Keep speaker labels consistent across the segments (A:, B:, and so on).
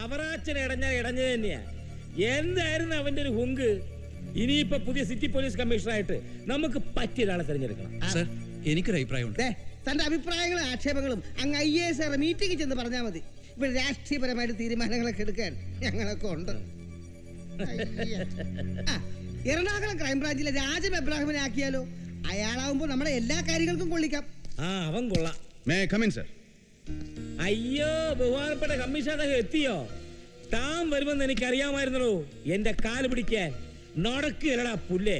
A: അവറാച്ചൻ ഇടഞ്ഞത് തന്നെയാ. എന്തായിരുന്നു അവന്റെ ഒരു ഹുങ്ക്? ഇനിയിപ്പോ പുതിയ സിറ്റി പോലീസ് കമ്മീഷണറായിട്ട് നമുക്ക് പറ്റിയ ഒരാളെ തിരഞ്ഞെടുക്കണം.
B: സർ, എനിക്കൊരു അഭിപ്രായമുണ്ട്.
C: തന്റെ അഭിപ്രായങ്ങളും ആക്ഷേപങ്ങളും അങ്ങ് IAS മീറ്റിംഗ് ചെന്ന് പറഞ്ഞാൽ മതി. ഇവിടെ രാഷ്ട്രീയപരമായിട്ട് തീരുമാനങ്ങളൊക്കെ എടുക്കാൻ ഞങ്ങളൊക്കെ ഉണ്ട്. എറണാകുളം ക്രൈംബ്രാഞ്ചിലെ രാജം എബ്രാഹിമിനെ ആക്കിയാലോ? അയാളാവുമ്പോ നമ്മുടെ എല്ലാ കാര്യങ്ങൾക്കും കൊള്ളിക്കാം.
A: അവൻ കൊള്ളാം. അയ്യോ, ബഹുമാനപ്പെട്ട കമ്മീഷണർ എത്തിയോ? താൻ വരുമെന്ന് എനിക്കറിയാമായിരുന്നല്ലോ. എന്റെ കാല് പിടിക്കാൻ നടക്കുകയല്ലടാ പുല്ലേ.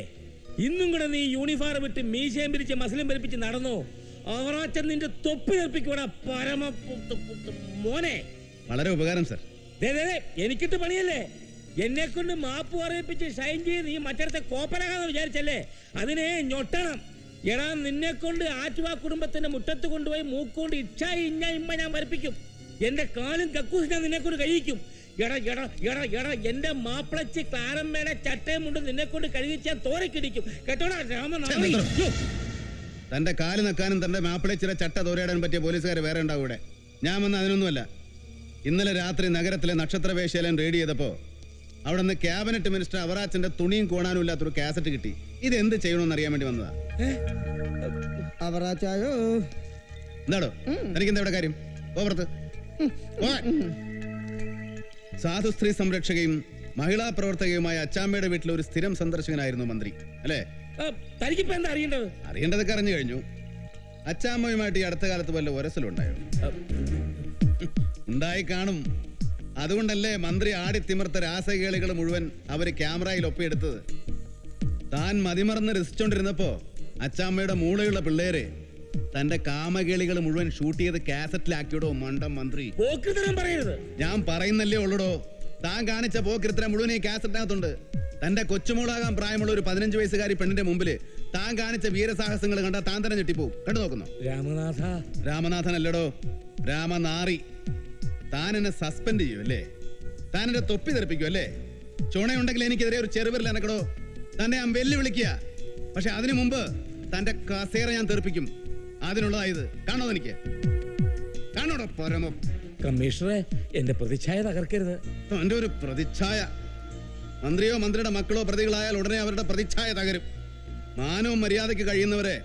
A: ഇന്നും കൂടെ നീ യൂണിഫോം വിട്ട് മീശയും പിരിച്ച് മസിലും പരിപ്പിച്ച് നടന്നോ? അവറാച്ചൻ നിന്റെ തൊപ്പി നിർപ്പിക്കൂടാ പരമ മോനെ.
D: വളരെ ഉപകാരം സർ.
A: എനിക്കിട്ട് പണിയല്ലേ? എന്നെ കൊണ്ട് മാപ്പ് പറയിപ്പിച്ച് ഷൈൻ ചെയ്ത് നീ മറ്റടുത്തെ കോപ്പനാകാന്ന് വിചാരിച്ചല്ലേ? അതിനെ ഞൊട്ടണം. എടാ, നിന്നെ കൊണ്ട് ആറ്റുവാ കുടുംബത്തിന്റെ മുറ്റത്ത് കൊണ്ടുപോയി മൂക്കൊണ്ട് ഇമ്മ ഞാൻ വരപ്പിക്കും. എന്റെ കാലും കക്കൂസ് ഞാൻ നിന്നെ കൊണ്ട് കഴിക്കും. എന്റെ മാപ്പിളച്ച് ക്ലാരമ്മയുടെ ചട്ടയും കൊണ്ട് നിന്നെ കൊണ്ട് കഴുകിച്ചാൻ തോരക്കിടിക്കും. കേട്ടോടാ രാമനാമി.
D: തന്റെ കാല് നക്കാനും തന്റെ മാപ്പിളച്ചിയുടെ ചട്ട തോരയിടാൻ പറ്റിയ പോലീസുകാർ വേറെ ഉണ്ടാവും ഇവിടെ. ഞാൻ വന്ന അതിനൊന്നുമല്ല. ഇന്നലെ രാത്രി നഗരത്തിലെ നക്ഷത്രവേശാലയം റെയ്ഡ് ചെയ്തപ്പോ അവിടെ നിന്ന് ക്യാബിനറ്റ് മിനിസ്റ്റർ അവറാച്ചന്റെ തുണിയും കോണാനും ഇല്ലാത്തൊരു കാസറ്റ് കിട്ടി. ഇത് എന്ത് ചെയ്യണമെന്ന് അറിയാൻ വേണ്ടി വന്നതാ.
C: അവറാച്ചായോ
D: എന്താടോ എനിക്കെന്താ ഇവിടെ കാര്യം? ഓവർത്ത് സാധു സ്ത്രീ സംരക്ഷകയും മഹിളാ പ്രവർത്തകയുമായ അച്ചാമ്മയുടെ വീട്ടിൽ ഒരു സ്ഥിരം സന്ദർശകനായിരുന്നു മന്ത്രി അല്ലേ?
A: തനിക്കിപ്പോ എന്താ അറിയേണ്ടത്?
D: അറിയേണ്ടതൊക്കെ അറിഞ്ഞു കഴിഞ്ഞു. അച്ചാമ്മയുമായിട്ട് ഈ അടുത്ത കാലത്ത് വല്ല ഉരസലുണ്ടായോ? ഉണ്ടായി കാണും. അതുകൊണ്ടല്ലേ മന്ത്രി ആടിത്തിമിർത്ത രാസകേളികൾ മുഴുവൻ അവര് ക്യാമറയിൽ ഒപ്പിയെടുത്തത്. താൻ മതിമറന്ന് രസിച്ചോണ്ടിരുന്നപ്പോ അച്ചാമ്മയുടെ മൂളയുള്ള പിള്ളേര് തന്റെ കാമകേളികൾ മുഴുവൻ ഷൂട്ട് ചെയ്ത് കാസറ്റിലാക്കിയോടോ മണ്ടം മന്ത്രി. ഞാൻ പറയുന്നല്ലേ ഉള്ളൂടോ. താൻ കാണിച്ച പോക്കിരിത്തരം മുഴുവൻ ഈ കാസറ്റിനകത്തുണ്ട്. തന്റെ കൊച്ചുമോളാകാൻ പ്രായമുള്ള ഒരു 15 വയസ്സുകാരി പെണ്ണിന്റെ മുമ്പില് താൻ കാണിച്ച വീരസാഹസങ്ങൾ കണ്ടാ താൻ തന്നെ ഞെട്ടിപ്പോവും. കണ്ടു നോക്കുന്നു. രാമനാഥൻ അല്ലടോ, രാമനാറി. താൻ എന്നെ സസ്പെൻഡ് ചെയ്യും അല്ലേ? താൻ എന്റെ തൊപ്പി തെറിപ്പിക്കും അല്ലേ? ചുണയുണ്ടെങ്കിൽ എനിക്കെതിരെ ഒരു ചെറുവിരൽ എനക്കടോ. തന്നെ ഞാൻ വെല്ലുവിളിക്കുക. പക്ഷെ അതിനു മുമ്പ് തന്റെ കസേര ഞാൻ തെറിപ്പിക്കും. അതിനുള്ളതായത് കാണോ? എനിക്ക് കാണോടോ പരമോ.
A: കമ്മീഷണറെ, എന്റെ പ്രതിച്ഛായ തകർക്കരുത്.
D: എന്റെ ഒരു പ്രതിച്ഛായ. മന്ത്രിയോ മന്ത്രിയുടെ മക്കളോ പ്രതികളായാൽ ഉടനെ അവരുടെ പ്രതിച്ഛായ തകരും. മാനവും മര്യാദയ്ക്ക് കഴിയുന്നവരെ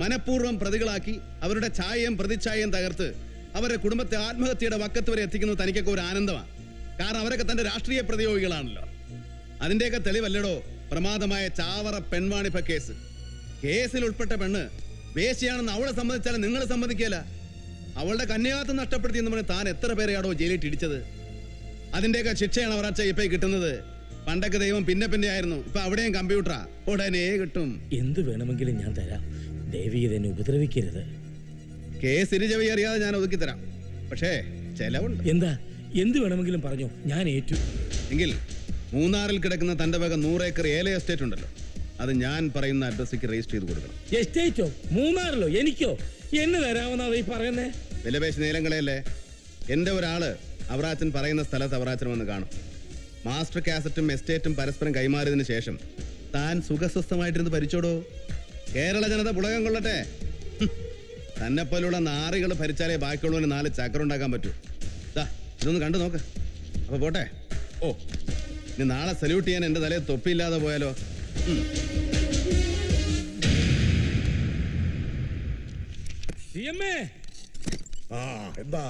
D: മനഃപൂർവ്വം പ്രതികളാക്കി അവരുടെ ഛായയും പ്രതിച്ഛായയും തകർത്ത് അവരുടെ കുടുംബത്തെ ആത്മഹത്യയുടെ വക്കത്ത് വരെ എത്തിക്കുന്നത് തനിക്കൊക്കെ ഒരു ആനന്ദമാണ്. കാരണം അവരൊക്കെ തന്റെ രാഷ്ട്രീയ പ്രതിയോഗികളാണല്ലോ. അതിന്റെയൊക്കെ തെളിവല്ലടോ പ്രമാദമായ ചാവറ പെൺവാണിഭ കേസ്. കേസിൽ ഉൾപ്പെട്ട പെണ്ണ് വേശ്യയാണെന്ന് അവളെ സമ്മതിച്ചാലും നിങ്ങൾ സമ്മതിക്കല. അവളുടെ കന്യാത്വം നഷ്ടപ്പെടുത്തി എന്ന് പറഞ്ഞ് താൻ എത്ര പേരെയാണോ ജയിലിട്ട് ഇടിച്ചത്? അതിന്റെയൊക്കെ ശിക്ഷയാണ് അവറാച്ച ഇപ്പൊ കിട്ടുന്നത്. പണ്ടൊക്കെ ദൈവം പിന്നെ ആയിരുന്നു. ഇപ്പൊ അവിടെയും കമ്പ്യൂട്ടറാ. ഉടനെ കിട്ടും.
A: എന്ത് വേണമെങ്കിലും ഞാൻ തരാം. ദേവിയെ തന്നെ ഉപദ്രവിക്കരുത്.
D: കേസ് ഇരുചവി അറിയാതെ ഞാൻ ഒതുക്കി തരാം. പക്ഷേ ചെലവുണ്ട്.
A: എന്താ? എന്ത് വേണമെങ്കിലും പറഞ്ഞോ, ഞാൻ ഏറ്റു.
D: എങ്കിൽ മൂന്നാറിൽ കിടക്കുന്ന തന്റെ വക 100 ഏക്കർ ഏല എസ്റ്റേറ്റ് ഉണ്ടല്ലോ, അത് ഞാൻ പറയുന്ന അഡ്രസ്സിക്ക് രജിസ്റ്റർ ചെയ്ത് കൊടുക്കണം.
A: എസ്റ്റേറ്റോ? മൂന്നാറിലോ? എനിക്കോ? എന്ന് തരാമെന്നാ ഈ പറയുന്നേ?
D: വിലപേശ നീലങ്ങളെയല്ലേ. എന്റെ ഒരാള് അവറാച്ചൻ പറയുന്ന സ്ഥലത്ത് അവറാച്ചൻ വന്ന് കാണും. മാസ്റ്റർ കാസറ്റും എസ്റ്റേറ്റും പരസ്പരം കൈമാറിയതിനു ശേഷം താൻ സുഖസ്വസ്ഥമായിട്ടിരുന്ന് ഭരിച്ചോടോ. കേരള ജനത പുളകം കൊള്ളട്ടെ. തന്നെ പോലുള്ള നാറികൾ ഭരിച്ചാലേ ബാക്കിയുള്ളവന് 4 ചക്രം ഉണ്ടാക്കാൻ പറ്റൂ. ഇതൊന്ന് കണ്ടു നോക്ക്. അപ്പൊ പോട്ടെ. ഓ, ഇനി നാളെ സല്യൂട്ട് ചെയ്യാൻ എന്റെ തലയിൽ തൊപ്പിയില്ലാതെ പോയാലോ?
E: എന്താ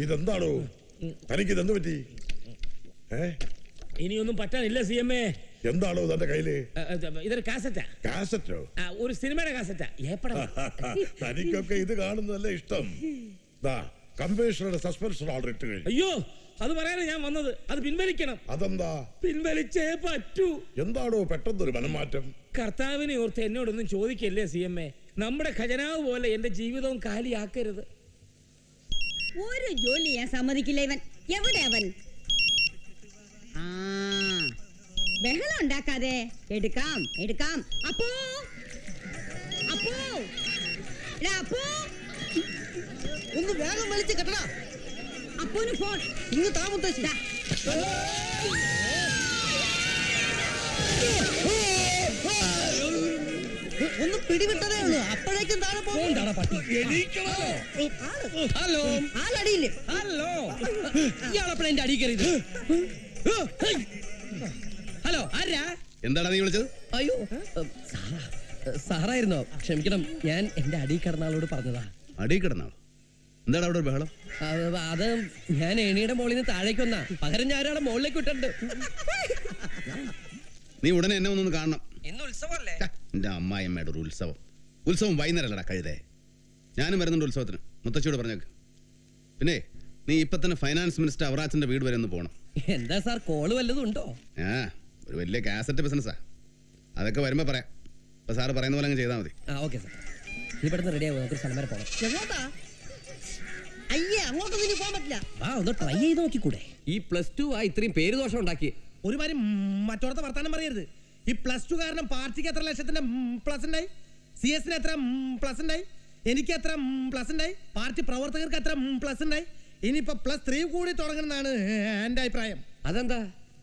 E: ഇതെന്താണോ? തനിക്കിതെന്ത് പറ്റി?
A: ഇനിയൊന്നും പറ്റാനില്ല CMA.
E: എന്താണോ തന്റെ കയ്യില്?
A: ഇതൊരു കാസറ്റാ.
E: കാസറ്റോ?
A: ഒരു സിനിമയുടെ കാസറ്റാ.
E: തനിക്കൊക്കെ ഇത് കാണുന്നതല്ലേ ഇഷ്ടം. കമ്മീഷണറുടെ സസ്പെൻഷൻ ഓർഡർ ഇട്ട് കഴിഞ്ഞു.
A: അയ്യോ, അത് പറയാനാ ഞാൻ വന്നത്. അത് പിൻവലിക്കണം.
E: അതെന്താ?
A: പിൻവലിച്ചേ പറ്റൂ.
E: എന്താണോ പെട്ടെന്നൊരു മനംമാറ്റം?
A: കർത്താവിനെ ഓർത്ത് എന്നോടൊന്നും ചോദിക്കല്ലേ CMA. നമ്മുടെ ഖജനാവ് പോലെ എന്റെ ജീവിതവും കാലിയാക്കരുത്.
F: ഒരു ജോലി ഞാൻ സമ്മതിക്കില്ല. ഇവൻ എവിടെ? അവൻ ബഹളം ഉണ്ടാക്കാതെ. എടുക്കാം. അപ്പോ
C: ഒന്ന് വേഗം വലിച്ച് കെട്ടടാ.
F: അപ്പോന് ഫോൺ
C: ഇന്ന് താമസിച്ചു. ഒന്ന് പിടിവിട്ടതേ ഉള്ളൂ അപ്പോഴേക്കും താഴെ പോകും.
B: ഹലോ
C: ആളടിയില്ലേ?
B: ഹലോ ഇയാളെപ്പോഴാ എന്റെ അടി കയറിയത്? ഹലോ ആരാ?
D: എന്താടാ നീ വിളിച്ചത്?
B: അയ്യോ സാറായിരുന്നോ? ക്ഷമിക്കണം, ഞാൻ എന്റെ അടി കിടന്ന ആളോട് പറഞ്ഞതാ.
D: അടി കിടന്നാളോ? എന്താടാ അവിടെ ഒരു ബഹളം?
B: അത് ഞാൻ ഏണിയുടെ മുകളിൽ നിന്ന് താഴേക്ക് വന്നാ, പകരം ഞാൻ ഒരാളെ മുകളിലേക്ക് വിട്ടിട്ടുണ്ട്.
D: നീ ഉടനെ എന്നെ ഒന്നൊന്ന് കാണണം.
B: ഇന്ന് ഉത്സവല്ലേ?
D: എന്റെ അമ്മായിയമ്മയുടെ ഒരു ഉത്സവം. ഉത്സവം വൈകുന്നേരമല്ലടാ കഴുതേ. ഞാനും വരുന്നുണ്ട് ഉത്സവത്തിന്. മുത്തച്ഛിയോട് പറഞ്ഞേക്ക്. പിന്നെ നീ ഇപ്പൊ തന്നെ ഫൈനാൻസ് മിനിസ്റ്റർ അവറാച്ചന്റെ വീട് വരെ ഒന്ന് പോകണം.
B: എന്താ സാർ, കോള് വല്ലതും ഉണ്ടോ?
D: ഒരു വലിയ കാസറ്റ് ബിസിനസ്സാ. അതൊക്കെ വരുമ്പോ പറയാം. ഇപ്പൊ സാറ് പറയുന്ന പോലെ അങ്ങ് ചെയ്താൽ മതി.
B: ഓക്കെ സാർ, ഇവിടുന്ന് റെഡി ആവും. നമുക്ക് സ്ഥലം വരെ പോകണം.
C: എങ്ങോട്ടാ? അയ്യേ, അങ്ങോട്ടൊന്നും ഇനി പോകാൻ പറ്റില്ല.
B: ഒന്ന് ട്രൈ ചെയ്ത് നോക്കിക്കൂടെ? ഈ +2 ആ ഇത്രയും പേര് ദോഷം ഉണ്ടാക്കി.
G: ഒരുമാതിരി മറ്റോടത്തെ വർത്താനം പറയരുത്. ഈ +2 കാരണം പാർട്ടിക്ക് എത്ര ലക്ഷത്തിന്റെ പ്ലസ് ഉണ്ടായി, CS എത്ര പ്ലസ് ഉണ്ടായി, എനിക്ക് എത്ര പ്ലസ് ഉണ്ടായി, പാർട്ടി പ്രവർത്തകർക്ക് എത്ര പ്ലസ് ഉണ്ടായി. ഇനിയിപ്പോ +3 കൂടി തുടങ്ങണമെന്നാണ് എന്റെ അഭിപ്രായം.
B: അതെന്താ?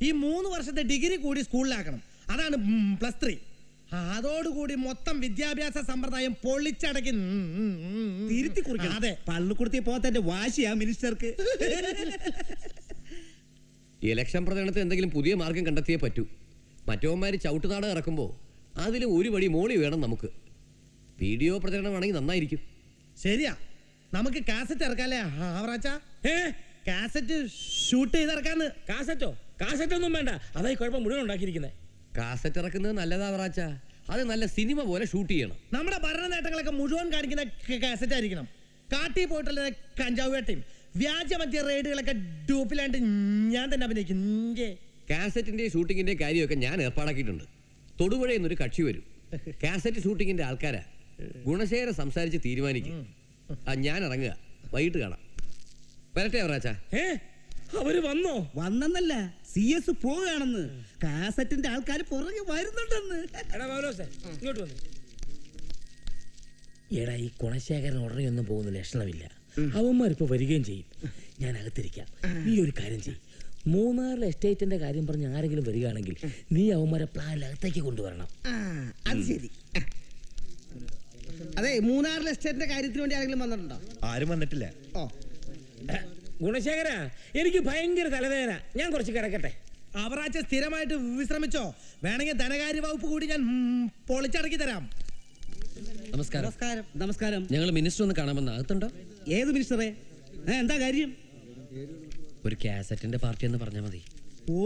G: ഈ 3 വർഷത്തെ ഡിഗ്രി കൂടി സ്കൂളിലാക്കണം. അതാണ് +3. അതോടുകൂടി മൊത്തം വിദ്യാഭ്യാസ സമ്പ്രദായം പൊളിച്ചടക്കി തിരുത്തി കുറിക്കണം. അതെ,
C: പള്ളിക്കുടുത്തി പോകാത്തന്റെ വാശിയാ മിനിസ്റ്റർക്ക്.
B: ഇലക്ഷൻ പ്രചരണത്തിൽ എന്തെങ്കിലും പുതിയ മാർഗം കണ്ടെത്തിയേ പറ്റൂ. മറ്റവന്മാര് ചവിട്ടുനാട് ഇറക്കുമ്പോ അതിലും ഒരു വഴി മോളി വേണം നമുക്ക്. വീഡിയോ പ്രചരണമാണെങ്കിൽ നന്നായിരിക്കും.
G: ശരിയാ, നമുക്ക് കാസറ്റ് ഇറക്കാല്ലേ അവറാച്ച? കാസറ്റ് ഷൂട്ട് ചെയ്തിറക്കാന്ന്.
A: കാസറ്റോ ഒന്നും വേണ്ട, അതായി കുഴപ്പം മുഴുവൻ ഉണ്ടാക്കിയിരിക്കുന്നത്.
B: കാസറ്റ് ഇറക്കുന്നത് നല്ലതാ വറാച്ച. അത് നല്ല സിനിമ പോലെ ഷൂട്ട് ചെയ്യണം.
G: നമ്മുടെ ഭരണ നേട്ടങ്ങളൊക്കെ മുഴുവൻ കാണിക്കുന്ന കാസറ്റ് ആയിരിക്കണം. കാട്ടി പോയിട്ടുള്ള കഞ്ചാവ് വേട്ടയും വ്യാജമദ്യ റെയ്ഡുകളൊക്കെ ഡ്യൂപ്പിലാണ്ട് ഞാൻ തന്നെ അഭിനയിക്കും.
B: കാസറ്റിന്റെ ഷൂട്ടിങ്ങിന്റെ കാര്യമൊക്കെ ഞാൻ ഏർപ്പാടാക്കിയിട്ടുണ്ട്. തൊടുപുഴയിൽ നിന്നൊരു കക്ഷി വരും. കാസറ്റ് ഷൂട്ടിങ്ങിന്റെ ആൾക്കാരാ. ഗുണശേഖരം സംസാരിച്ച് തീരുമാനിക്കും. ഞാൻ ഇറങ്ങുക, വൈകിട്ട് കാണാം. വരട്ടെ അവറാച്ച.
A: അവര് വന്നോ?
C: വന്നെന്നല്ല, CS പോവുകയാണെന്ന്. കാസറ്റിന്റെ ആൾക്കാർ പുറകെ വരുന്നുണ്ടെന്ന്.
A: എടാ പൗലോസേ, ഇങ്ങോട്ട് വന്നു. എടാ, ഈ ഗുണശേഖരൻ ഉടനെ ഒന്നും പോകുന്ന ലക്ഷണമില്ല. അവന്മാരിപ്പോ വരികയും ചെയ്യും. ഞാൻ അകത്തിരിക്കാം. നീ ഒരു കാര്യം ചെയ്യും, മൂന്നാറിലെ എസ്റ്റേറ്റിന്റെ കാര്യം പറഞ്ഞ് ആരെങ്കിലും വരികയാണെങ്കിൽ നീ അവന്മാരെ പ്ലാനിലകത്തേക്ക് കൊണ്ടുവരണം.
C: അത് ശരി. അതെ, മൂന്നാറിലെ എസ്റ്റേറ്റിന്റെ കാര്യത്തിന് വേണ്ടി ആരെങ്കിലും വന്നിട്ടുണ്ടോ?
G: ആരും വന്നിട്ടില്ല.
C: ഓ,
A: ഗുണശേഖര, എനിക്ക് ഭയങ്കര തലവേദന, ഞാൻ കുറച്ച് കിടക്കട്ടെ.
G: അവറാച്ച സ്ഥിരമായിട്ട് വിശ്രമിച്ചോ. വേണമെങ്കിൽ ധനകാര്യ വകുപ്പ് കൂടി ഞാൻ പൊളിച്ചടക്കി തരാം.
B: നമസ്കാരം.
C: നമസ്കാരം. നമസ്കാരം.
B: ഞങ്ങൾ മിനിസ്റ്റർ ഒന്ന് കാണാമെന്ന്. അകത്തുണ്ടോ?
C: ഏത് മിനിസ്റ്ററെ? എന്താ കാര്യം?
B: ഒരു കാസറ്റിന്റെ പാർട്ടി എന്ന് പറഞ്ഞാൽ മതി.
C: ഓ,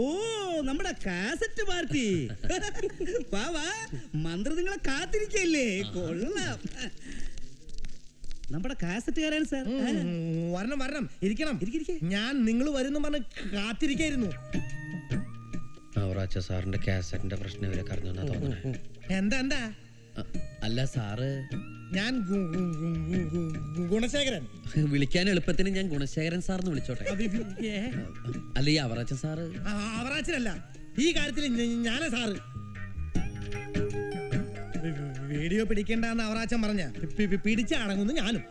C: നമ്മുടെ കാസറ്റ് പാർട്ടി. വാ, മന്ത്രി നിങ്ങളെ കാത്തിരിക്കല്ലേ. കൊള്ളാം. നമ്മുടെ കാസറ്റുകാരാണ് സാർ.
G: വരണം, ഇരിക്കണം. ഞാൻ നിങ്ങൾ വരുന്നു പറഞ്ഞ് കാത്തിരിക്കായിരുന്നു.
B: അവറാച്ച സാറിന്റെ കാസറ്റിന്റെ പ്രശ്നം ഇവരെ കറഞ്ഞാ തോന്നണേ.
G: എന്താ?
B: അല്ല സാറ്,
G: ഞാൻ ഗുണശേഖരൻ.
B: വിളിക്കാൻ എളുപ്പത്തിന് ഞാൻ ഗുണശേഖരൻ സാറിന് വിളിച്ചോട്ടെ. അല്ല, ഈ അവറാച്ച സാറ്?
G: അവറാച്ചനല്ല, ഈ കാര്യത്തിൽ ഞാനാ സാറ്. വീഡിയോ പിടിക്കണ്ടെന്ന് അവറാച്ചൻ പറഞ്ഞ പിടിച്ചടങ്ങുന്നു ഞാനും.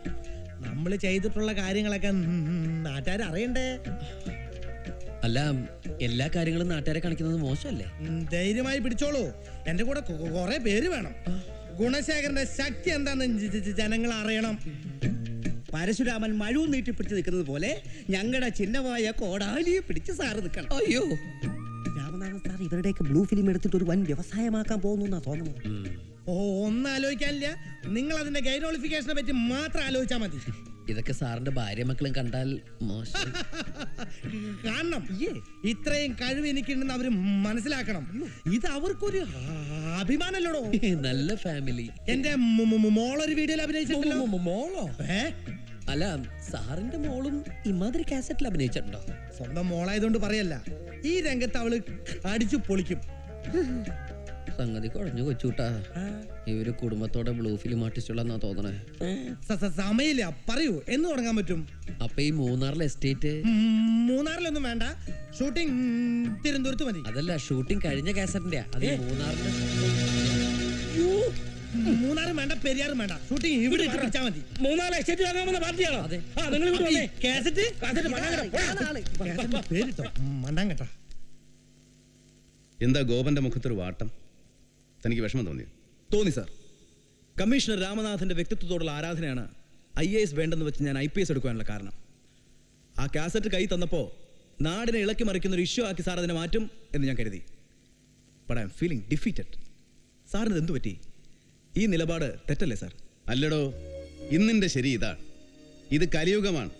G: നമ്മൾ ചെയ്തിട്ടുള്ള കാര്യങ്ങളൊക്കെ നാട്ടുകാർ അറിയണ്ടേ?
B: അല്ല, എല്ലാ കാര്യങ്ങളും നാട്ടുകാരെ കാണിക്കുന്നത് മോശമല്ലേ?
G: ധൈര്യമായി പിടിച്ചോളൂ. എന്റെ കൂടെ കുറെ പേര് വേണം. ഗുണശേഖരന്റെ ശക്തി എന്താന്ന് ജനങ്ങൾ അറിയണം.
C: പരശുരാമൻ മഴവും നീട്ടിപ്പിടിച്ച് നിൽക്കുന്നത് പോലെ ഞങ്ങളുടെ ചിഹ്നമായ കോടാലിയെ പിടിച്ച് സാറ് നിൽക്കണം.
B: അയ്യോ,
C: രാമനാഥൻ സാർ ഇവരുടെയൊക്കെ ബ്ലൂ ഫിലിം എടുത്തിട്ട് ഒരു വൻ വ്യവസായമാക്കാൻ പോകുന്നു തോന്നുന്നു.
G: ഒന്നും ആലോചിക്കാനില്ല. നിങ്ങൾ അതിന്റെ ഗൈനോളിഫിക്കേഷനെ പറ്റി മാത്രം ആലോചിച്ചാൽ മതി.
B: ഇതൊക്കെ സാറിന്റെ ഭാര്യ മക്കളും കണ്ടാൽ മോശം.
G: കാണണം. ഇത്രയും കഴിവ് എനിക്കുണ്ടെന്ന് അവര് മനസ്സിലാക്കണം. ഇത് അവർക്കൊരു അഭിമാനമല്ലോടോ.
B: നല്ല ഫാമിലി.
G: എന്റെ മോളൊരു വീഡിയോയിൽ അഭിനയിച്ചിട്ടുണ്ടല്ലോ.
B: മോളോ? അല്ല, സാറിന്റെ മോളും ഇമാതിരി കാസറ്റിൽ അഭിനയിച്ചിട്ടുണ്ടോ?
G: സ്വന്തം മോളായതുകൊണ്ട് പറയല്ല, ഈ രംഗത്ത് അവള് അടിച്ചു പൊളിക്കും.
B: സംഗതി കുഴഞ്ഞു കൊച്ചൂട്ടാ. ഇവര് കുടുംബത്തോടെ ബ്ലൂ ഫിലിം ആർട്ടിസ്റ്റുകളെന്നാ തോന്നണേ.
G: സമയമില്ല, പറയൂ, എന്ന് തുടങ്ങാൻ പറ്റും?
B: അപ്പൊ ഈ മൂന്നാറിലെ എസ്റ്റേറ്റ്?
G: മൂന്നാറിലൊന്നും വേണ്ട, ഷൂട്ടിംഗ് തിരുവനന്തപുരത്ത് മതി.
B: അതല്ല, ഷൂട്ടിംഗ് കഴിഞ്ഞ കാസറ്റിന്റെ. അത് മൂന്നാറിന്റെ.
G: മൂന്നാറും വേണ്ട, പെരിയാറും വേണ്ട, ഷൂട്ടിംഗ് ഇവിടെ ഇട്ട് പിടിച്ചാൽ മതി.
A: മൂന്നാറിലെ എസ്റ്റേറ്റ് വാങ്ങാമെന്ന പാർട്ടിയാണോ?
G: കാസറ്റ് പേരിട്ടോ മണ്ടാൻ കേട്ടാ.
D: എന്താ ഗോപന്റെ മുഖത്തൊരു വാട്ടം? തനിക്ക് വിഷമം തോന്നിയോ?
H: തോന്നി സാർ. കമ്മീഷണർ രാമനാഥന്റെ വ്യക്തിത്വത്തോടുള്ള ആരാധനയാണ് IAS വേണ്ടെന്ന് വെച്ച് ഞാൻ IPS എടുക്കാനുള്ള കാരണം. ആ കാസറ്റ് കൈ തന്നപ്പോൾ നാടിനെ ഇളക്കി മറിക്കുന്ന ഒരു ഇഷ്യൂ ആക്കി സാർ അതിനെ മാറ്റും എന്ന് ഞാൻ കരുതി. But I M feeling defeated. സാറിന് എന്തു പറ്റി? ഈ നിലപാട് തെറ്റല്ലേ സാർ?
D: അല്ലടോ, ഇന്നിന്റെ ശരി ഇതാണ്. ഇത് കലിയുഗമാണ്.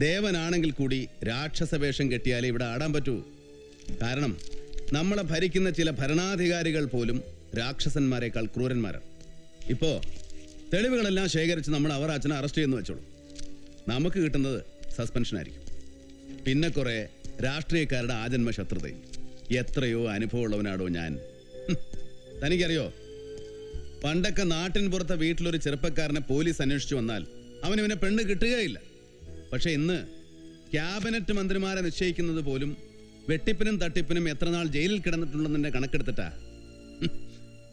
D: ദേവനാണെങ്കിൽ കൂടി രാക്ഷസ വേഷം കെട്ടിയാലേ ഇവിടെ ആടാൻ പറ്റൂ. കാരണം നമ്മളെ ഭരിക്കുന്ന ചില ഭരണാധികാരികൾ പോലും രാക്ഷസന്മാരെക്കാൾ ക്രൂരന്മാരാണ്. ഇപ്പോ തെളിവുകളെല്ലാം ശേഖരിച്ച് നമ്മൾ അവർ അച്ഛനെ അറസ്റ്റ് ചെയ്യുന്നു വെച്ചോളൂ. നമുക്ക് കിട്ടുന്നത് സസ്പെൻഷൻ ആയിരിക്കും. പിന്നെ കുറെ രാഷ്ട്രീയക്കാരുടെ ആജന്മ ശത്രുതയും. എത്രയോ അനുഭവമുള്ളവനാടോ ഞാൻ. തനിക്കറിയോ, പണ്ടൊക്കെ നാട്ടിൻ പുറത്തെ വീട്ടിലൊരു ചെറുപ്പക്കാരനെ പോലീസ് അന്വേഷിച്ചു വന്നാൽ അവനിവനെ പെണ്ണ് കിട്ടുകയില്ല. പക്ഷെ ഇന്ന് ക്യാബിനറ്റ് മന്ത്രിമാരെ നിശ്ചയിക്കുന്നത് പോലും വെട്ടിപ്പിനും തട്ടിപ്പിനും എത്ര നാൾ ജയിലിൽ കിടന്നിട്ടുണ്ടെന്നെ കണക്കെടുത്തിട്ടാ.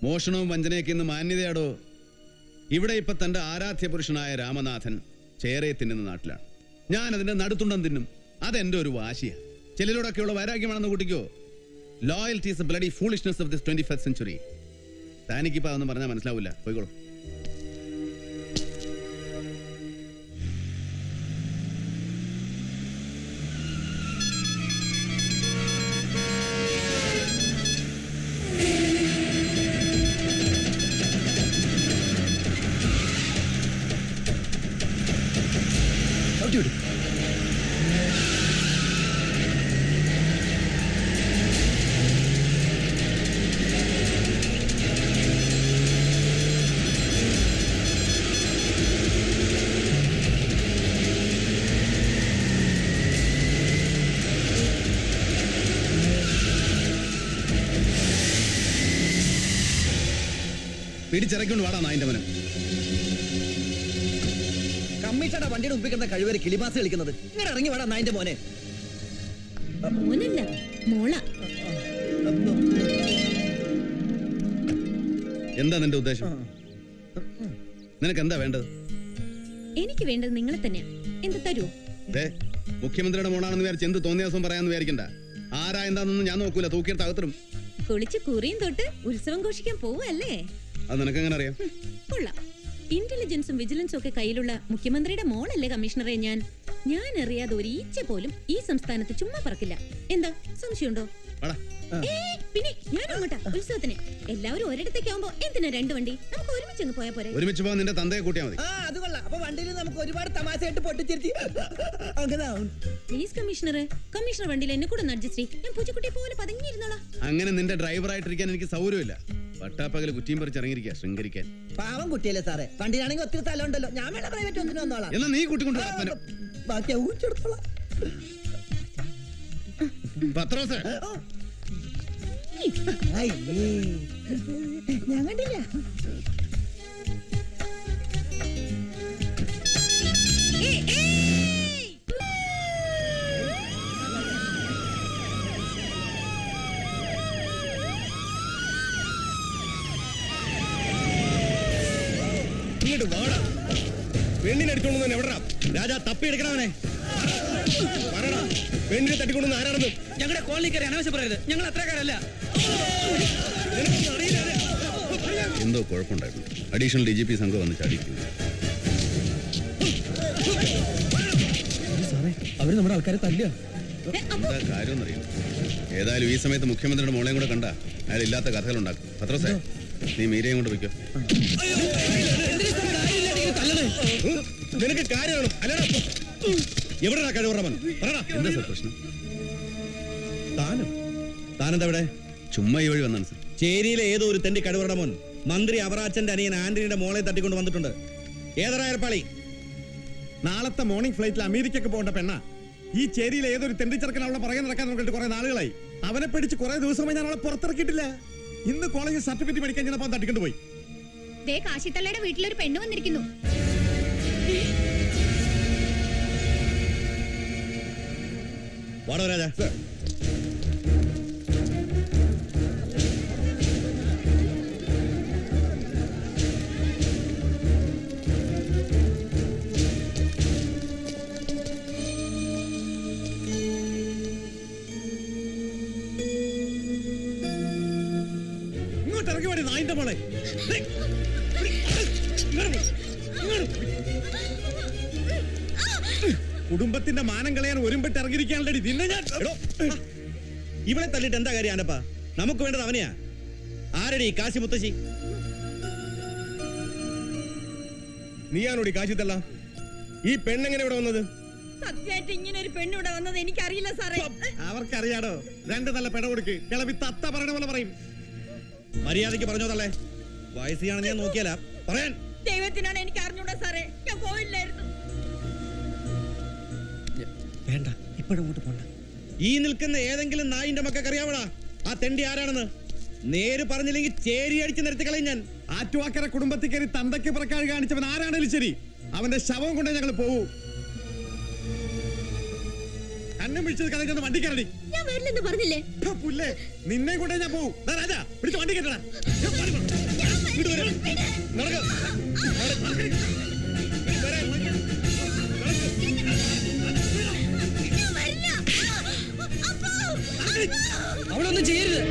D: മോഷണവും വഞ്ചനയൊക്കെ ഇന്ന് മാന്യതയാടോ. ഇവിടെ ഇപ്പൊ തന്റെ ആരാധ്യ പുരുഷനായ രാമനാഥൻ ചേരയെ തിന്നുന്ന നാട്ടിലാണ്. ഞാൻ അതിന്റെ നടുത്തുണ്ടം തിന്നും. അതെന്റെ ഒരു വാശിയാ. ചിലരോടൊക്കെയുള്ള വൈരാഗ്യമാണെന്ന് കൂട്ടിക്കോ. Loyalty is A bloody foolishness of this 21st century. താനിക്കിപ്പോ അതൊന്നും പറഞ്ഞാൽ മനസ്സിലാവില്ല. പോയിക്കോളൂ. പിടിച്ചിറക്കൊണ്ട് വാടാ നായിന്റെ മനം.
I: കമ്മീഷണറുടെ വണ്ടിയുടെ മുമ്പിൽ കിടന്ന കഴിവരെ കിളിമാസ് കളിക്കുന്നത്. ഇങ്ങനെ ഇറങ്ങി വാടാ നായിന്റെ മോനെ.
F: മോനല്ല മോള.
D: എന്താ നിന്റെ ഉദ്ദേശം? നിനക്ക് എന്താ വേണ്ടത്?
F: എനിക്ക് വേണ്ടത് നിങ്ങളെ തന്നെയാ. എന്ത് തരൂ?
D: മുഖ്യമന്ത്രിയുടെ മോളാണെന്ന് വിചാരിച്ച് എന്ത് തോന്നിയ ദിവസം പറയാന്ന് വിചാരിക്കണ്ട. ആരാ എന്താണെന്നൊന്നും ഞാൻ നോക്കൂല. തൂക്കിയെടുത്ത് അകത്തിടും.
F: കുളിച്ച് കുറിയും തൊട്ട് ഉത്സവം ഘോഷിക്കാൻ പോവല്ലേ?
D: അത് നിനക്ക് എങ്ങനെ അറിയാം?
F: കൊള്ളാം. ഇന്റലിജൻസും വിജിലൻസും ഒക്കെ കയ്യിലുള്ള മുഖ്യമന്ത്രിയുടെ മോളല്ലേ കമ്മീഷണറെ ഞാൻ. ഞാൻ അറിയാതെ ഒരു ഈച്ച പോലും ഈ സംസ്ഥാനത്ത് ചുമ്മാ പറക്കില്ല. എന്താ സംശയമുണ്ടോ? പിന്നെ ഞാൻ അങ്ങോട്ടാ ഉത്സവത്തിന്. എല്ലാവരും ഒരിടത്തേക്കാവുമ്പോ എന്തിനാ രണ്ട് വണ്ടി? നമുക്ക് ഒരുമിച്ച് അങ്ങ് പോയാ പോരെ?
D: ഒരുമിച്ച് പോകാൻ നിന്റെ തന്തയെ കൂട്ടിയാ മതി.
I: അത് കൊള്ളാം. അപ്പൊ വണ്ടിയിൽ നമുക്ക് ഒരുപാട് തമാശയായിട്ട് പൊട്ടിച്ചിരുത്തി.
F: പ്ലീസ് കമ്മീഷണർ, കമ്മീഷണർ വണ്ടിയിൽ എന്നെ കൂടെ ഒന്ന് അഡ്ജസ്റ്റ് ചെയ്യ്. ഞാൻ പൂച്ചക്കുട്ടിയെ പോലെ പതുങ്ങിയിരുന്നോളാം.
D: അങ്ങനെ നിന്റെ ഡ്രൈവറായിട്ടിരിക്കാൻ എനിക്ക് സൗകര്യമില്ല. പട്ടാപ്പകല് കുറ്റിയും പറിച്ച് ഇറങ്ങിയിരിക്കുക ശൃംഗരിക്കാൻ.
I: പാവം കുട്ടിയല്ലേ സാറേ. വണ്ടിയിലാണെങ്കിൽ ഒത്തിരി സ്ഥലം ഉണ്ടല്ലോ. ഞാൻ വേണ്ട പ്രൈവറ്റ് ഒന്നിനും വന്നോളാം.
D: എന്നാ നീ കൂട്ടിക്കൊണ്ട്
I: ബാക്കി ഊച്ചെടുത്തോളാം.
D: പത്രോസേ,
I: ഞാൻ കണ്ടില്ല.
H: ഇങ്ങോട്ട് വാടാ. പെണ്ണിനെ അടിച്ചോണ്ട് തന്നെ എവിടാ? രാജാ തപ്പി എടുക്കണവനെ. പറടാ, പെണ്ണിനെ തട്ടിക്കൊണ്ടുവന്ന് ആരാണെന്ന്.
A: ഞങ്ങളുടെ കോളനിക്കാരെ അനാവശ്യം പറയരുത്. ഞങ്ങൾ അത്രക്കാരല്ല.
D: എന്തോ കുഴപ്പമുണ്ടായിരുന്നു. അഡീഷണൽ DGP സംഘം വന്ന് ചാടിക്കുന്നു.
H: അവര് നമ്മുടെ ആൾക്കാരെ തല്ലുക.
D: എന്താ കാര്യം എന്നറിയും. ഏതായാലും ഈ സമയത്ത് മുഖ്യമന്ത്രിയുടെ മോളെയും കൂടെ കണ്ട അയാൾ ഇല്ലാത്ത കഥകളുണ്ടാക്കും. പത്രോസേ, നീ മീരയും കൊണ്ട് വയ്ക്കോ.
H: നിനക്ക് കാര്യമാണ് അല്ലടാ. എവിടെയാ കഴിവറമൻ?
D: എന്താ സാർ പ്രശ്നം?
H: താനെന്താ ഇവിടെ?
D: ചുമ്മാ ഈ വഴി വന്നാണ് സാർ.
H: ചേരിയിലെ ഏതോ ഒരു തെണ്ടി കഴിവറ മോൻ മന്ത്രി അവറാച്ചന്റെ അനിയൻ ആന്റണിയുടെ മോളെ തട്ടിക്കൊണ്ട് വന്നിട്ടുണ്ട്. ഏതറാ ഏർപ്പാളി?
J: നാളത്തെ മോർണിംഗ് ഫ്ലൈറ്റിൽ അമേരിക്കക്ക് പോകേണ്ട പെണ്ണ. ഈ ചേരിയിലെ ഏതൊരു തെണ്ടിച്ചെറുക്കൻ അവളെ പുറകെ നടക്കാൻ നോക്കിയിട്ട് കുറെ നാളുകളായി. അവനെ പിടിച്ച് കുറെ ദിവസമായി ഞാൻ അവളെ പുറത്തിറക്കിയിട്ടില്ല. ഇന്ന് കോളേജിൽ സർട്ടിഫിക്കറ്റ് മേടിക്കാൻ ചെന്നപ്പോൾ തട്ടിക്കൊണ്ട് പോയി.
F: കാശിത്തള്ളയുടെ വീട്ടിലൊരു പെണ്ണ് വന്നിരിക്കുന്നു.
H: വാടോ രാജാ.
J: ഇങ്ങോട്ട് ഇറങ്ങി വേണ്ടി നായിന്റെ മോളെ. കുടുംബത്തിന്റെ മാനം കളയാൻ ഒരുമ്പിട്ട് ഇറങ്ങിയിരിക്കാനുള്ളടി നിന്നെ ഞാൻ
H: ഇവിടെ തള്ളിട്ട് എന്താ കാര്യം ആനപ്പാ? നമുക്ക് വേണ്ടത് അവനെയാ. ആരടി കാശി മുത്തശ്ശി?
J: നീയാണോടി കാശി തള്ള? ഈ പെണ്ണെങ്ങനെ ഇവിടെ വന്നത്?
K: സത്യമായിട്ട് ഇങ്ങനെ ഒരു പെണ്ണിവിടെ വന്നത് എനിക്കറിയില്ല സാറേ.
J: അവർക്കറിയാടോ. രണ്ട് നല്ല പെട കൊടുക്ക്. കിളവി തത്ത പറയണ പോലെ പറയും.
H: മര്യാദയ്ക്ക് പറഞ്ഞോ തള്ളേ. വയസ്സിയാണെന്ന് ഞാൻ നോക്കിയാലാ പറയാൻ.
K: ദൈവത്തിനാണ് എനിക്ക് അറിഞ്ഞൂടാ സാറേ. ഞാൻ പോയില്ലായിരുന്നു.
G: വേണ്ട, ഇപ്പോഴങ്ങോട്ട് പോണ്ട.
H: ഈ നിൽക്കുന്ന ഏതെങ്കിലും നായിന്റെ മക്കൾക്ക് അറിയാവടാ ആ തെണ്ടി ആരാണെന്ന്? നേര് പറഞ്ഞില്ലെങ്കിൽ ചേരി അടിച്ച് നിരത്തി കളയും ഞാൻ.
J: ആറ്റുവാക്കര കുടുംബത്തിൽ കയറി തന്തയ്ക്ക് പുറക്കാഴ് കാണിച്ചവൻ ആരാണേലും ശരി, അവന്റെ ശവം കൊണ്ടേ ഞങ്ങൾ പോവൂ. കണ്ണും പിടിച്ചത് കഥയ്ക്കൊന്ന് വണ്ടി കയറടി.
F: ഞാൻ വരില്ലെന്ന് പറഞ്ഞില്ലേ?
J: പുല്ലേ, നിന്നെ കൊണ്ടേ ഞാൻ പോവും. രാജാ പിടിച്ച് വണ്ടി കയറ്റടാ.
B: അവളൊന്നും ചെയ്യരുത്.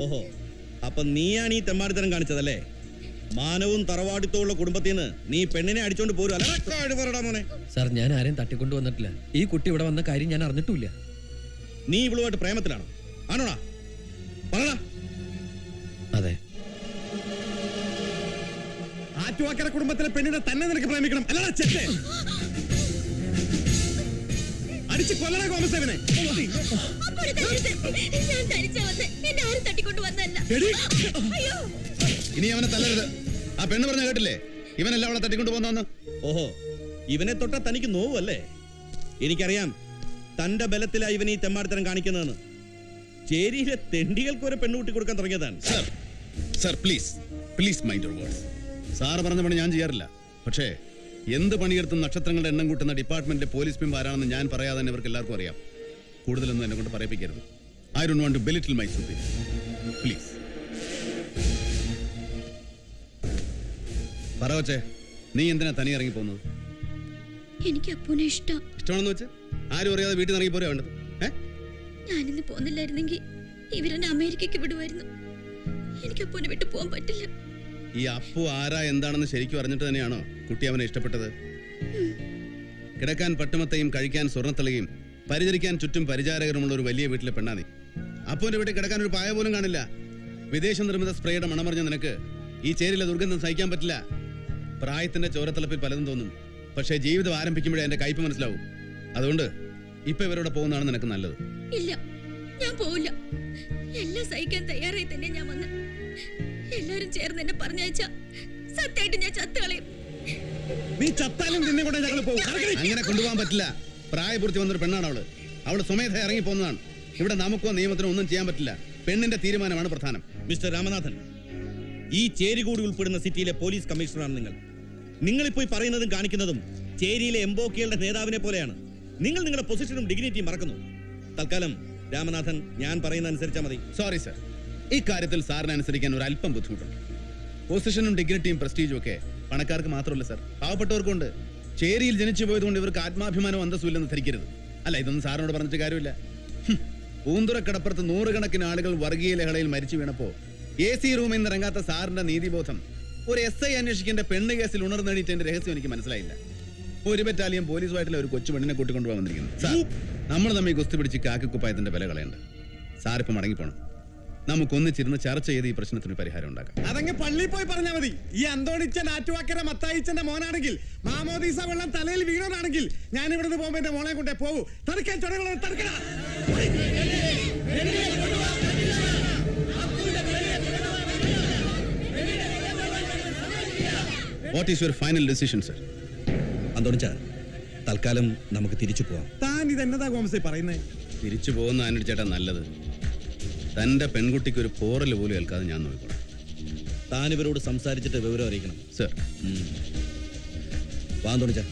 H: ഓഹോ, അപ്പൊ നീയാണ് ഈ തെമ്മാടിത്തരം കാണിച്ചതല്ലേ? മാനവും തറവാടിത്തമുള്ള കുടുംബത്തിൽ നിന്ന് നീ പെണ്ണിനെ അടിച്ചോണ്ട് പോരും അല്ലേ? മോനെ
B: സാർ, ഞാൻ ആരെയും തട്ടിക്കൊണ്ടു വന്നിട്ടില്ല. ഈ കുട്ടി ഇവിടെ വന്ന കാര്യം ഞാൻ അറിഞ്ഞിട്ടില്ല.
H: നീ ഇവളുമായിട്ട് പ്രേമത്തിലാണോ? ആണോടാ? പറടാ.
B: അതെ.
J: ആറ്റുവാക്കര കുടുംബത്തിലെ പെണ്ണിനെ തന്നെ നിനക്ക് പ്രേമിക്കണം അല്ലടാ ചെറ്റേ? അടിച്ച് കൊല്ലണ കോമസേവനെ.
F: ഞാൻ തനിച്ചാ വന്നേ. എന്നെ ആരും തട്ടിക്കൊണ്ട് വന്നല്ല. അയ്യോ,
D: ഇനി അവനെ തല്ലരുത്. ആ പെണ്ണ് പറഞ്ഞ കേട്ടില്ലേ? ഇവനല്ല അവളെ തട്ടിക്കൊണ്ട് പോന്നു.
H: ഓഹോ, ഇവനെ തൊട്ടാ തനിക്ക് നോവല്ലേ? എനിക്കറിയാം തന്റെ ബലത്തിലാ ഇവൻ ഈ തെമ്മാടിത്തരം കാണിക്കുന്നതെന്ന്. ചേരിയിലെ തെണ്ടികൾക്ക് ഒരു പെണ്ണുകൂട്ടി കൊടുക്കാൻ തുടങ്ങിയതാണ്.
D: Sir please please mind your words. Sir പറഞ്ഞ പണി ഞാൻ ചെയ്യാറില്ല. പക്ഷേ എന്ത് പണിയെടുത്തും നക്ഷത്രങ്ങളുടെ എണ്ണം കൂട്ടുന്ന ഡിപ്പാർട്ട്മെന്റിലെ പോലീസ് പിമ്പ് ആരാണെന്ന് ഞാൻ പറയാതെ തന്നെ ഇവർക്ക് എല്ലാവർക്കും അറിയാം. കൂടുതലൊന്നും എന്നെ കൊണ്ട് പറയിപ്പിക്കരുത്. I don't want to belittle my superior. Please പറ കൊച്ചേ, നീ എന്തിനാ തനി ഇറങ്ങി പോകുന്നത്?
F: എനിക്ക് അപ്പൂനെ
D: ഇഷ്ടമാണെന്ന് വെച്ച് ആരും അറിയാതെ വീട്ടിൽ നിന്ന് ഇറങ്ങി പോരാ വേണ്ടത്?
F: ഞാനിന്ന് പോന്നില്ലായിരുന്നെങ്കിൽ ഇവരെന്നെ അമേരിക്കക്ക് വിടുമായിരുന്നു. എനിക്ക് അപ്പൂനെ വിട്ടു പോകാൻ പറ്റില്ല.
D: ഈ അപ്പു ആരാ എന്താണെന്ന് ശരിക്കും അറിഞ്ഞിട്ട് തന്നെയാണോ കുട്ടി അവനെ ഇഷ്ടപ്പെട്ടത്? കിടക്കാൻ പട്ടുമത്തയും കഴിക്കാൻ സ്വർണ്ണത്തളിയും പരിചരിക്കാൻ ചുറ്റും പരിചാരകരുമുള്ള ഒരു വലിയ വീട്ടിലെ പെണ്ണാ നീ. അപ്പുവിന്റെ വീട്ടിൽ കിടക്കാൻ ഒരു പായ പോലും കാണില്ല. വിദേശ നിർമ്മിത സ്പ്രേയുടെ മണമറിഞ്ഞ നിനക്ക് ഈ ചേരിയിലെ ദുർഗന്ധം സഹിക്കാൻ പറ്റില്ല. പ്രായത്തിന്റെ ചോരത്തിളപ്പിൽ പലതും തോന്നും. പക്ഷേ ജീവിതം ആരംഭിക്കുമ്പോഴേ എന്റെ കയ്പ് മനസ്സിലാവും. അതുകൊണ്ട് ഇപ്പൊ ഇവരോടെ പോകുന്നതാണ് നിനക്ക് നല്ലത്.
F: ഇല്ല, ഞാൻ പോവില്ല. എല്ലാം സഹിക്കാൻ തയ്യാറായി തന്നെ ഞാൻ വന്ന്. എല്ലാരും ചേർന്ന് എന്നെ പറഞ്ഞയച്ച സത്യമായിട്ട് ഞാൻ ചത്തുകളയും.
J: നീ ചത്താലും നിന്നെ കൊണ്ട് ഞങ്ങൾ പോകും.
D: അങ്ങനെ കൊണ്ടുപോകാൻ പറ്റില്ല. പ്രായപൂർത്തി വന്നൊരു പെണ്ണാണ് അവള്. അവള് സ്വമേധ ഇറങ്ങി പോകുന്നതാണ്. ഇവിടെ നമുക്കോ നിയമത്തിനോ ഒന്നും ചെയ്യാൻ പറ്റില്ല. പെണ്ണിന്റെ തീരുമാനമാണ് പ്രധാനം.
H: മിസ്റ്റർ രാമനാഥൻ, ഈ ചേരി കൂടി ഉൾപ്പെടുന്ന സിറ്റിയിലെ പോലീസ് കമ്മീഷണറാണ് നിങ്ങൾ. നിങ്ങളിപ്പോയി പറയുന്നതും കാണിക്കുന്നതും ചേരിയിലെ എംബോക്കികളുടെ നേതാവിനെ പോലെയാണ്. നിങ്ങൾ നിങ്ങളുടെ പൊസിഷനും ഡിഗ്നിറ്റിയും മറക്കുന്നു. തൽക്കാലം രാമനാഥൻ ഞാൻ പറയുന്ന അനുസരിച്ചാൽ മതി.
D: സോറി സർ, ഈ കാര്യത്തിൽ സാറിനെ അനുസരിക്കാൻ ഒരു അല്പം ബുദ്ധിമുട്ടുണ്ട്. പൊസിഷനും ഡിഗ്നിറ്റിയും പ്രസ്റ്റീജും ഒക്കെ പണക്കാർക്ക് മാത്രമല്ല സർ, പാവപ്പെട്ടവർക്കുണ്ട്. ചേരിയിൽ ജനിച്ചു പോയതുകൊണ്ട് ഇവർക്ക് ആത്മാഭിമാനവും അന്തസ്സും ഇല്ലെന്ന് ധരിക്കരുത്. അല്ല, ഇതൊന്നും സാറിനോട് പറഞ്ഞിട്ട് കാര്യമില്ല. പൂന്തുറക്കടപ്പുറത്ത് നൂറുകണക്കിന് ആളുകൾ വർഗീയ ലഹളയിൽ മരിച്ചു വീണപ്പോ AC റൂമിൽ നിന്ന് ഇറങ്ങാത്ത സാറിന്റെ നീതിബോധം ഒരു SI അന്വേഷിക്കേണ്ട പെണ്ണ് കേസിൽ ഉണർന്നെണീറ്റതിന്റെ രഹസ്യം എനിക്ക് മനസ്സിലായില്ല. ഒരു ബറ്റാലിയൻ പോലീസുമായിട്ടുള്ള ഒരു കൊച്ചു പെണ്ണിനെ കൂട്ടിക്കൊണ്ടുപോകാൻ വന്നിരിക്കുന്നു. സാർ, നമ്മൾ തമ്മിൽ കുസ്തി പിടിച്ച് കാക്കിക്കുപ്പായത്തിന്റെ വില കളയണ്ട. സാറിപ്പം മടങ്ങിപ്പോണം. നമുക്കൊന്നിച്ചിരുന്ന് ചർച്ച ചെയ്ത് ഈ പ്രശ്നത്തിന് പരിഹാരം ഉണ്ടാക്കാം.
J: അതങ്ങ് പള്ളിയിൽ പോയി പറഞ്ഞാൽ മതി. ഈ അന്തോണിച്ചൻ ആറ്റുവാക്കര മത്തായിച്ചന്റെ മോനാണെങ്കിൽ മാമോദീസ വെള്ളം തലയിൽ വീണോനാണെങ്കിൽ ഞാൻ ഇവിടുന്ന് പോകുമ്പോ എന്റെ മോളെ കൊണ്ടേ പോകൂ. തടുക്കാൻ ചുടകളെ തടുക്കണ.
D: What is your final decision, sir?
H: അന്തോണിച്ച, തൽക്കാലം നമുക്ക് തിരിച്ചു പോവാം.
J: താൻ ഇതെന്നതാ കോമസേ പറയുന്നേ?
D: തിരിച്ചു പോകുന്ന ആനടി ചേട്ടാ നല്ലത്. തന്റെ പെൺകുട്ടിക്ക് ഒരു പോറൽ പോലും ഏൽക്കാതെ ഞാൻ നോക്കിക്കോളാം.
H: താൻ ഇവരോട് സംസാരിച്ചിട്ട് വിവരം അറിയിക്കണം.
D: സർ.
H: വാ അന്തോണിച്ച.